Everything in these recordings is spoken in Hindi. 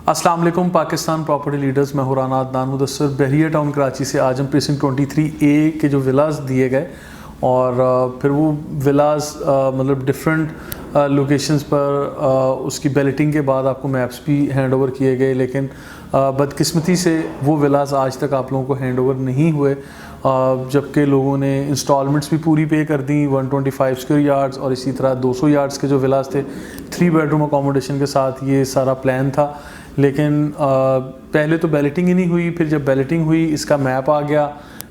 अस्सलाम वालेकुम पाकिस्तान प्रॉपर्टी लीडर्स, मैं हुराना अदनान मुदस्सर बहरिया टाउन कराची से। आज हम प्रीसिंक्ट 23A के जो विलास दिए गए और फिर वो विलास मतलब डिफरेंट लोकेशंस पर उसकी बैलेटिंग के बाद आपको मैप्स भी हैंड ओवर किए गए, लेकिन बदकिस्मती से वो विलास आज तक आप लोगों को हैंड ओवर नहीं हुए, जबकि लोगों ने इंस्टॉलमेंट्स भी पूरी पे कर दी 125 स्क्वायर यार्ड्स और इसी तरह 200 यार्ड्स के जो विलास थे 3 बेडरूम अकोमोडेशन के साथ ये सारा प्लान था। लेकिन पहले तो बैलेटिंग ही नहीं हुई, फिर जब बैलेटिंग हुई इसका मैप आ गया,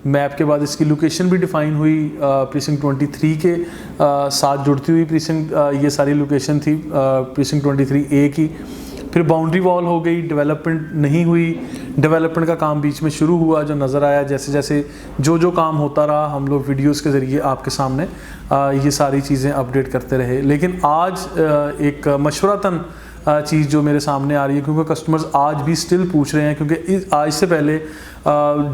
मैप के बाद इसकी लोकेशन भी डिफ़ाइन हुई प्रीसिंक्ट 23 के साथ जुड़ती हुई प्रीसिंक्ट ये सारी लोकेशन थी प्रीसिंक्ट 23A की। फिर बाउंड्री वॉल हो गई, डेवलपमेंट नहीं हुई, डेवलपमेंट का काम बीच में शुरू हुआ जो नज़र आया। जैसे जैसे जो काम होता रहा हम लोग वीडियोस के ज़रिए आपके सामने ये सारी चीज़ें अपडेट करते रहे। लेकिन आज एक मशवरतन चीज़ जो मेरे सामने आ रही है, क्योंकि कस्टमर्स आज भी स्टिल पूछ रहे हैं, क्योंकि आज से पहले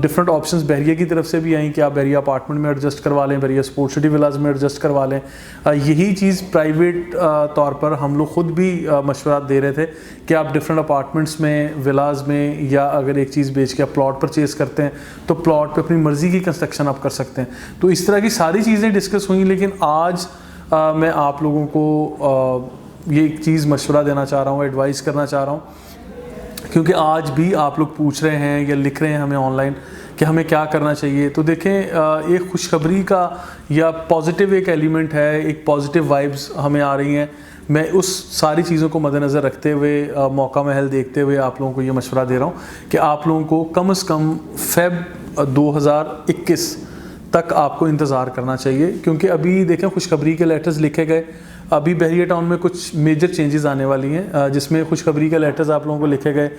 डिफरेंट ऑप्शंस बहरिया की तरफ से भी आई कि आप बहरिया अपार्टमेंट में एडजस्ट करवा लें, बहरिया स्पोर्ट्स सिटी विलास में एडजस्ट करवा लें। यही चीज़ प्राइवेट तौर पर हम लोग ख़ुद भी मशवरा दे रहे थे कि आप डिफरेंट अपार्टमेंट्स में, विलास में, या अगर एक चीज़ बेच के आप प्लॉट परचेज़ करते हैं तो प्लॉट पर अपनी मर्ज़ी की कंस्ट्रक्शन आप कर सकते हैं। तो इस तरह की सारी चीज़ें डिस्कस हुई। लेकिन आज मैं आप लोगों को ये एक चीज़ मशवरा देना चाह रहा हूँ, एडवाइस करना चाह रहा हूँ, क्योंकि आज भी आप लोग पूछ रहे हैं या लिख रहे हैं हमें ऑनलाइन कि हमें क्या करना चाहिए। तो देखें, एक खुशखबरी का या पॉजिटिव एक एलिमेंट है, एक पॉजिटिव वाइब्स हमें आ रही हैं। मैं उस सारी चीज़ों को मद्देनज़र रखते हुए, मौका महल देखते हुए आप लोगों को ये मशवरा दे रहा हूँ कि आप लोगों को कम से कम फेब 2021 तक आपको इंतज़ार करना चाहिए। क्योंकि अभी देखें, खुशखबरी के लेटर्स लिखे गए, अभी बहरिया टाउन में कुछ मेजर चेंजेस आने वाली हैं, जिसमें खुशखबरी के लेटर्स आप लोगों को लिखे गए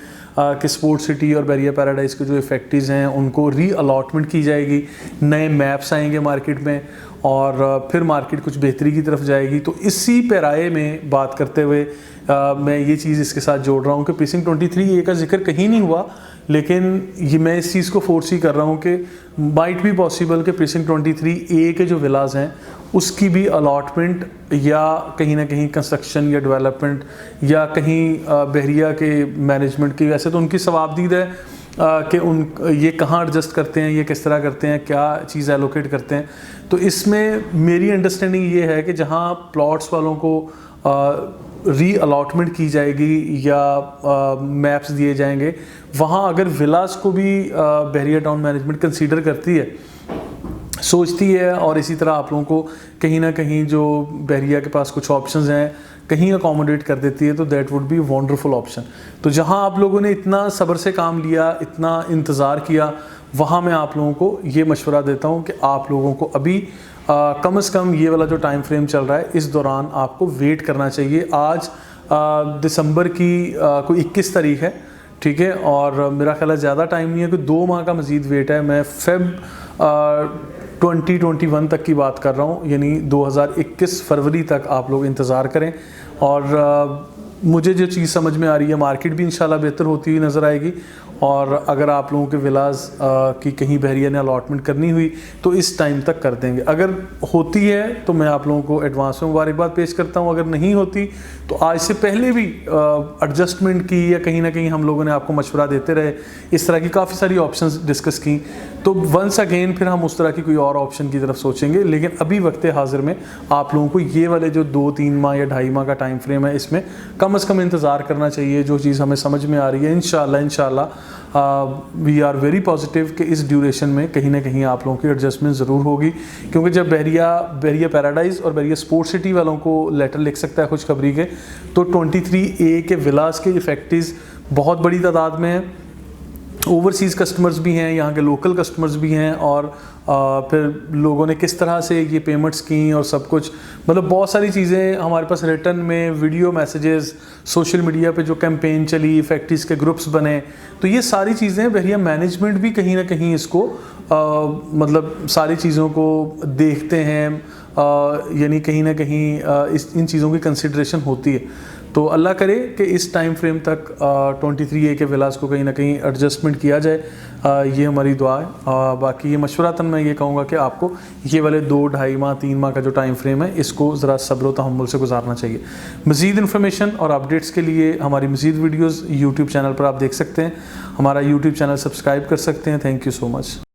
कि स्पोर्ट्स सिटी और बहरिया पैराडाइज़ के जो इफेक्टिव्स हैं उनको री अलॉटमेंट की जाएगी, नए मैप्स आएंगे मार्केट में और फिर मार्केट कुछ बेहतरी की तरफ जाएगी। तो इसी पैराए में बात करते हुए मैं ये चीज़ इसके साथ जोड़ रहा हूँ कि प्रीसिंक्ट 23A का जिक्र कहीं नहीं हुआ, लेकिन ये मैं इस चीज़ को फोर्स ही कर रहा हूँ कि माइट भी पॉसिबल कि प्रीसिंक्ट 23A के जो विलास हैं उसकी भी अलॉटमेंट या कहीं ना कहीं कंस्ट्रक्शन या डेवलपमेंट या कहीं बहरिया के मैनेजमेंट की, वैसे तो उनकी सवाबदीद है कि उन ये कहाँ एडजस्ट करते हैं, ये किस तरह करते हैं, क्या चीज़ एलोकेट करते हैं। तो इसमें मेरी अंडरस्टैंडिंग ये है कि जहाँ प्लॉट्स वालों को री अलॉटमेंट की जाएगी या मैप्स दिए जाएंगे, वहाँ अगर विलास को भी बहरिया टाउन मैनेजमेंट कंसीडर करती है, सोचती है, और इसी तरह आप लोगों को कहीं ना कहीं जो बहरिया के पास कुछ ऑप्शंस हैं कहीं अकोमोडेट कर देती है, तो that would be wonderful option. तो जहां आप लोगों ने इतना सब्र से काम लिया, इतना इंतज़ार किया, वहां मैं आप लोगों को ये मशवरा देता हूं कि आप लोगों को अभी कम से कम ये वाला जो टाइम फ्रेम चल रहा है इस दौरान आपको वेट करना चाहिए। आज दिसंबर की कोई 21 तारीख है, ठीक है, और मेरा ख्याल है ज़्यादा टाइम नहीं है कि 2 माह का मज़ीद वेट है। मैं फेब 2021 तक की बात कर रहा हूँ, यानी 2021 फरवरी तक आप लोग इंतज़ार करें। और मुझे जो चीज़ समझ में आ रही है, मार्केट भी इंशाल्लाह बेहतर होती हुई नज़र आएगी, और अगर आप लोगों के विलास की कहीं बहरिया ने अलॉटमेंट करनी हुई तो इस टाइम तक कर देंगे। अगर होती है तो मैं आप लोगों को एडवांस में मुबारकबाद पेश करता हूं, अगर नहीं होती तो आज से पहले भी एडजस्टमेंट की या कहीं ना कहीं हम लोगों ने आपको मशवरा देते रहे, इस तरह की काफ़ी सारी ऑप्शंस डिस्कस की, तो वंस अगेन फिर हम उस तरह की कोई और ऑप्शन की तरफ सोचेंगे। लेकिन अभी वक्त हाजिर में आप लोगों को ये वाले जो 2-3 माह या 2.5 माह का टाइम फ्रेम है, इसमें कम से कम इंतज़ार करना चाहिए। जो चीज़ हमें समझ में आ रही है, इंशाल्लाह वी आर वेरी पॉजिटिव कि इस ड्यूरेशन में कहीं ना कहीं आप लोगों की एडजस्टमेंट ज़रूर होगी। क्योंकि जब बहरिया पैराडाइज़ और बहरिया स्पोर्ट्स सिटी वालों को लेटर लिख सकता है खुशखबरी के, तो 23A के विलास के इफेक्टिव्स बहुत बड़ी तादाद में हैं। ओवरसीज़ कस्टमर्स भी हैं, यहाँ के लोकल कस्टमर्स भी हैं, और फिर लोगों ने किस तरह से ये पेमेंट्स की और सब कुछ, मतलब बहुत सारी चीज़ें हमारे पास रिटर्न में, वीडियो मैसेजेस, सोशल मीडिया पे जो कैंपेन चली, फैक्ट्रीज़ के ग्रुप्स बने, तो ये सारी चीज़ें बहरिया मैनेजमेंट भी कहीं ना कहीं इसको मतलब सारी चीज़ों को देखते हैं, यानी कहीं ना कहीं इन चीज़ों की कंसिडरेशन होती है। तो अल्लाह करे कि इस टाइम फ्रेम तक 23A के विलास को कहीं ना कहीं एडजस्टमेंट किया जाए, ये हमारी दुआ है। बाकी ये मशवरातन मैं ये कहूँगा कि आपको ये वाले 2, 2.5 माह 3 माह का जो टाइम फ्रेम है इसको ज़रा सब्र व तहम्मुल से गुजारना चाहिए। मज़ीद इन्फॉर्मेशन और अपडेट्स के लिए हमारी मज़ीद वीडियोज़ यूट्यूब चैनल पर आप देख सकते हैं, हमारा यूट्यूब चैनल सब्सक्राइब कर सकते हैं। Thank you so much.